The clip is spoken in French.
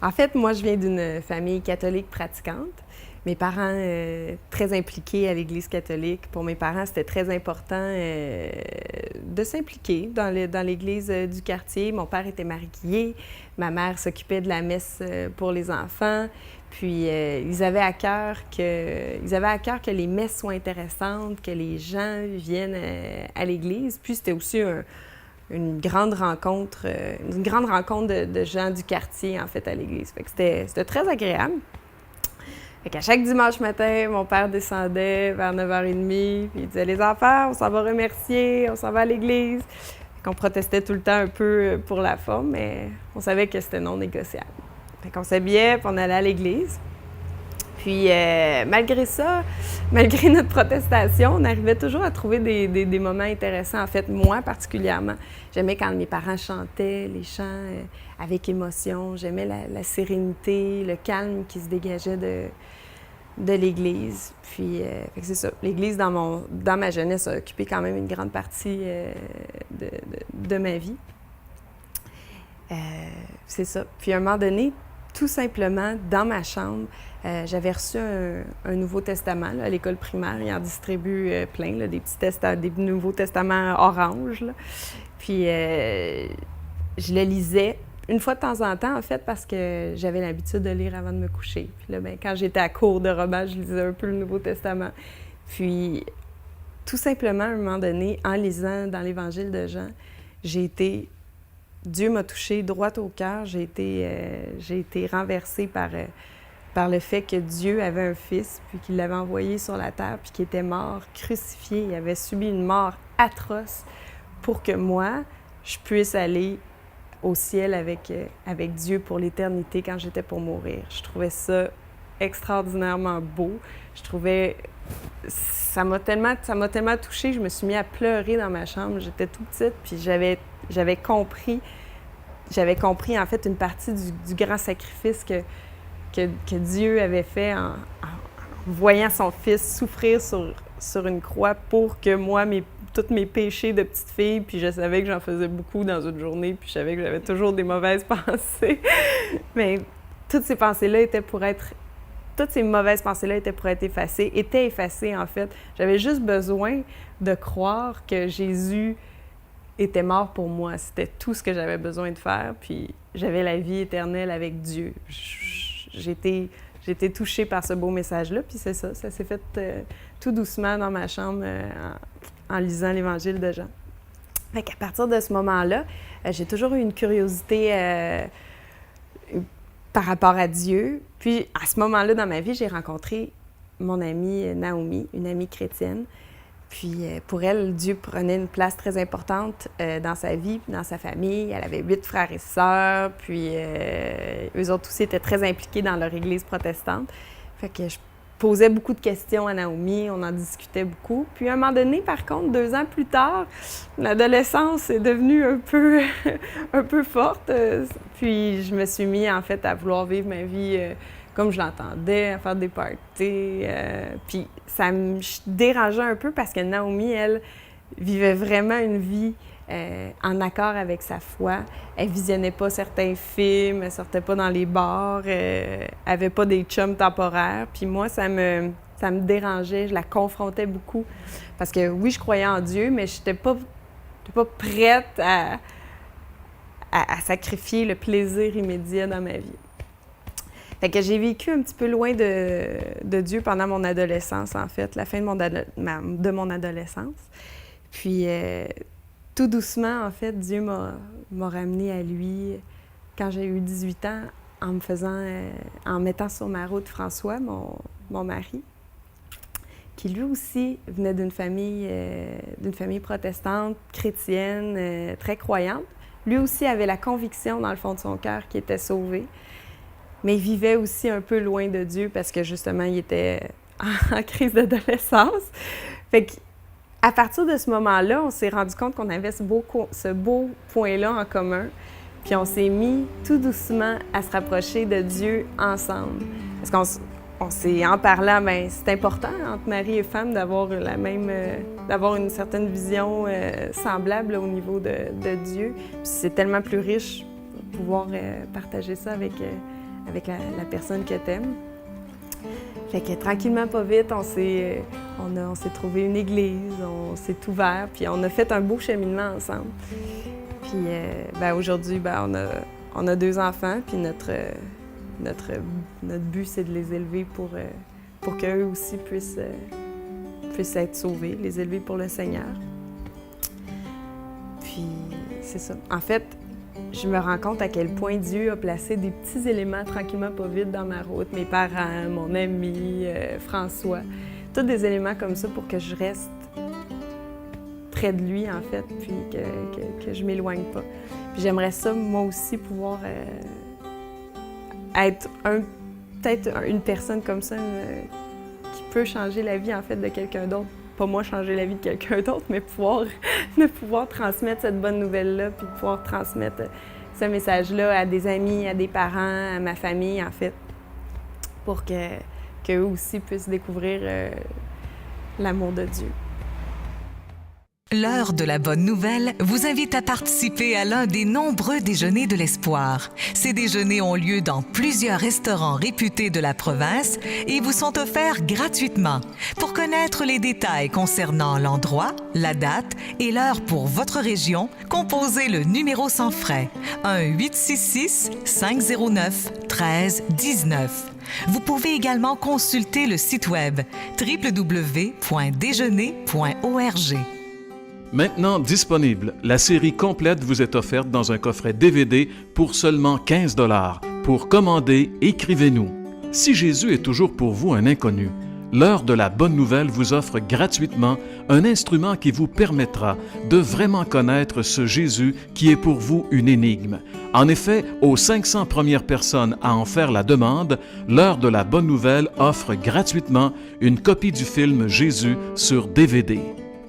En fait, moi, je viens d'une famille catholique pratiquante. Mes parents, très impliqués à l'Église catholique. Pour mes parents, c'était très important de s'impliquer dans l'Église du quartier. Mon père était marié, ma mère s'occupait de la messe pour les enfants. Puis, ils avaient à cœur que les messes soient intéressantes, que les gens viennent à l'Église. Puis, c'était aussi une grande rencontre de gens du quartier, en fait, à l'église. Fait que c'était très agréable. Fait qu'à chaque dimanche matin, mon père descendait vers 9h30, puis il disait « Les enfants, on s'en va remercier, on s'en va à l'église. » Fait qu'on protestait tout le temps un peu pour la forme, mais on savait que c'était non négociable. Fait qu'on s'habillait, puis on allait à l'église. Puis, malgré ça, malgré notre protestation, on arrivait toujours à trouver des moments intéressants. En fait, moi, particulièrement, j'aimais quand mes parents chantaient les chants avec émotion. J'aimais la sérénité, le calme qui se dégageait de l'Église. Puis, fait que c'est ça. L'Église, dans ma jeunesse, a occupé quand même une grande partie de ma vie. C'est ça. Puis, à un moment donné, tout simplement, dans ma chambre, j'avais reçu un Nouveau Testament là, à l'école primaire. Ils en distribuent plein, là, des Nouveaux Testaments orange. Là. Puis je le lisais une fois de temps en temps, en fait, parce que j'avais l'habitude de lire avant de me coucher. Puis là, bien, quand j'étais à court de romans, je lisais un peu le Nouveau Testament. Puis, tout simplement, à un moment donné, en lisant dans l'Évangile de Jean, Dieu m'a touchée droit au cœur. J'ai été renversée par le fait que Dieu avait un fils, puis qu'il l'avait envoyé sur la terre, puis qu'il était mort, crucifié. Il avait subi une mort atroce pour que moi, je puisse aller au ciel avec Dieu pour l'éternité quand j'étais pour mourir. Je trouvais ça extraordinairement beau. Ça m'a tellement touchée, je me suis mis à pleurer dans ma chambre. J'étais toute petite, puis j'avais compris en fait une partie du grand sacrifice que Dieu avait fait en voyant son fils souffrir sur une croix pour que moi, tous mes péchés de petite fille, puis je savais que j'en faisais beaucoup dans une journée, puis je savais que j'avais toujours des mauvaises pensées. Mais toutes ces mauvaises pensées-là étaient pour être effacées en fait. J'avais juste besoin de croire que Jésus était mort pour moi. C'était tout ce que j'avais besoin de faire, puis j'avais la vie éternelle avec Dieu. J'ai été touchée par ce beau message-là, puis c'est ça s'est fait tout doucement dans ma chambre en lisant l'Évangile de Jean. Fait qu'à partir de ce moment-là, j'ai toujours eu une curiosité par rapport à Dieu. Puis à ce moment-là dans ma vie, j'ai rencontré mon amie Naomi, une amie chrétienne. Puis pour elle, Dieu prenait une place très importante dans sa vie, dans sa famille. Elle avait 8 frères et sœurs, puis eux autres aussi étaient très impliqués dans leur église protestante. Fait que je posais beaucoup de questions à Naomi, on en discutait beaucoup. Puis à un moment donné, par contre, 2 ans plus tard, l'adolescence est devenue un peu forte. Puis je me suis mis en fait à vouloir vivre ma vie comme je l'entendais, à faire des parties. Puis ça me dérangeait un peu parce que Naomi, elle, vivait vraiment une vie en accord avec sa foi. Elle visionnait pas certains films, elle sortait pas dans les bars, elle avait pas des chums temporaires. Puis moi, ça me dérangeait, je la confrontais beaucoup. Parce que oui, je croyais en Dieu, mais je n'étais pas prête à sacrifier le plaisir immédiat dans ma vie. Fait que j'ai vécu un petit peu loin de Dieu pendant mon adolescence, en fait, la fin de mon adolescence. Puis, tout doucement, en fait, Dieu m'a ramenée à lui quand j'ai eu 18 ans en mettant sur ma route François, mon mari, qui lui aussi venait d'une famille protestante, chrétienne, très croyante. Lui aussi avait la conviction, dans le fond de son cœur, qu'il était sauvé. Mais il vivait aussi un peu loin de Dieu parce que, justement, il était en crise d'adolescence. Fait qu'à partir de ce moment-là, on s'est rendu compte qu'on avait ce beau point-là en commun. Puis on s'est mis tout doucement à se rapprocher de Dieu ensemble. Parce qu'on s'est en parlant, bien, c'est important entre mari et femme d'avoir d'avoir une certaine vision semblable au niveau de Dieu. Puis c'est tellement plus riche de pouvoir partager ça avec la personne que t'aimes. Fait que tranquillement, pas vite, on s'est trouvé une église, on s'est ouvert, puis on a fait un beau cheminement ensemble. Puis aujourd'hui, on a 2 enfants, puis notre but, c'est de les élever pour qu'eux aussi puissent être sauvés, les élever pour le Seigneur. Puis c'est ça. En fait, je me rends compte à quel point Dieu a placé des petits éléments tranquillement pas vite dans ma route. Mes parents, mon ami, François, tous des éléments comme ça pour que je reste près de lui, en fait, puis que je m'éloigne pas. Puis j'aimerais ça, moi aussi, pouvoir être peut-être une personne comme ça qui peut changer la vie, en fait, de quelqu'un d'autre. Pas moi changer la vie de quelqu'un d'autre, mais de pouvoir transmettre cette bonne nouvelle-là, puis de pouvoir transmettre ce message-là à des amis, à des parents, à ma famille, en fait, pour qu'eux aussi puissent découvrir l'amour de Dieu. L'heure de la bonne nouvelle vous invite à participer à l'un des nombreux déjeuners de l'espoir. Ces déjeuners ont lieu dans plusieurs restaurants réputés de la province et vous sont offerts gratuitement. Pour connaître les détails concernant l'endroit, la date et l'heure pour votre région, composez le numéro sans frais 1-866-509-1319. Vous pouvez également consulter le site web www.déjeuner.org. Maintenant disponible, la série complète vous est offerte dans un coffret DVD pour seulement 15 $. Pour commander, écrivez-nous. Si Jésus est toujours pour vous un inconnu, l'heure de la bonne nouvelle vous offre gratuitement un instrument qui vous permettra de vraiment connaître ce Jésus qui est pour vous une énigme. En effet, aux 500 premières personnes à en faire la demande, l'heure de la bonne nouvelle offre gratuitement une copie du film Jésus sur DVD.